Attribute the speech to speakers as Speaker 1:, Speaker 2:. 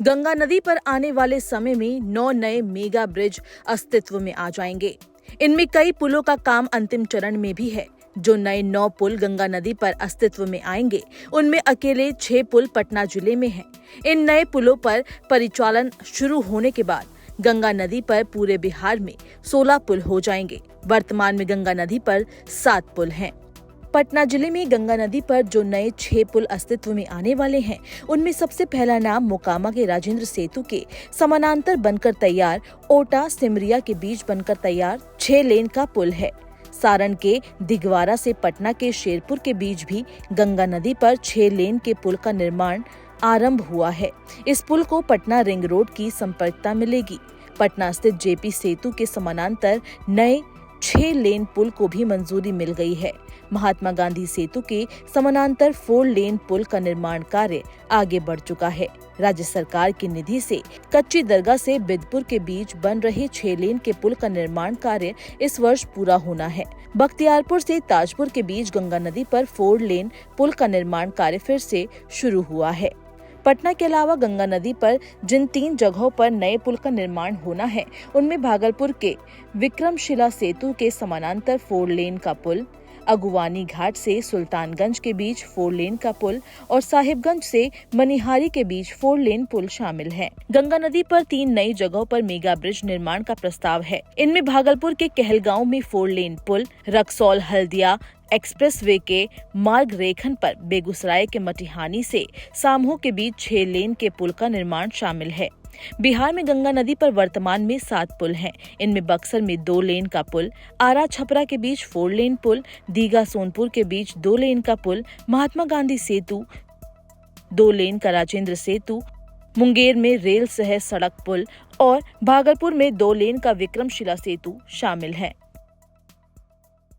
Speaker 1: गंगा नदी पर आने वाले समय में 9 नए मेगा ब्रिज अस्तित्व में आ जाएंगे। इनमें कई पुलों का काम अंतिम चरण में भी है। जो नए 9 पुल गंगा नदी पर अस्तित्व में आएंगे, उनमें अकेले 6 पुल पटना जिले में हैं। इन नए पुलों पर परिचालन शुरू होने के बाद गंगा नदी पर पूरे बिहार में 16 पुल हो जाएंगे। वर्तमान में गंगा नदी पर 7 पुल हैं। पटना जिले में गंगा नदी पर जो नए 6 पुल अस्तित्व में आने वाले हैं, उनमें सबसे पहला नाम मोकामा के राजेंद्र सेतु के समानांतर बनकर तैयार ओटा सिमरिया के बीच बनकर तैयार 6 लेन का पुल है। सारण के दिगवारा से पटना के शेरपुर के बीच भी गंगा नदी पर 6 लेन के पुल का निर्माण आरंभ हुआ है। इस पुल को पटना रिंग रोड की संपर्कता मिलेगी। पटना स्थित जेपी सेतु के समानांतर नए 6 लेन पुल को भी मंजूरी मिल गई है। महात्मा गांधी सेतु के समानांतर 4 लेन पुल का निर्माण कार्य आगे बढ़ चुका है। राज्य सरकार की निधि से कच्ची दरगाह से बिदपुर के बीच बन रहे 6 लेन के पुल का निर्माण कार्य इस वर्ष पूरा होना है। बख्तियारपुर से ताजपुर के बीच गंगा नदी पर 4 लेन पुल का निर्माण कार्य फिर से शुरू हुआ है। पटना के अलावा गंगा नदी पर जिन 3 जगहों पर नए पुल का निर्माण होना है, उनमें भागलपुर के विक्रमशिला सेतु के समानांतर 4 लेन का पुल, अगुवानी घाट से सुल्तानगंज के बीच 4 लेन का पुल और साहिबगंज से मनिहारी के बीच 4 लेन पुल शामिल हैं। गंगा नदी पर 3 नई जगहों पर मेगा ब्रिज निर्माण का प्रस्ताव है। इनमें भागलपुर के कहलगांव में 4 लेन पुल, रक्सौल हल्दिया एक्सप्रेसवे के मार्ग रेखन पर बेगूसराय के मटिहानी से सामहो के बीच 6 लेन के पुल का निर्माण शामिल है। बिहार में गंगा नदी पर वर्तमान में 7 पुल हैं। इनमें बक्सर में 2 लेन का पुल, आरा छपरा के बीच 4 लेन पुल, दीघा सोनपुर के बीच 2 लेन का पुल, महात्मा गांधी सेतु 2 लेन का राजेंद्र सेतु, मुंगेर में रेल सह सड़क पुल और भागलपुर में 2 लेन का विक्रमशिला सेतु शामिल है।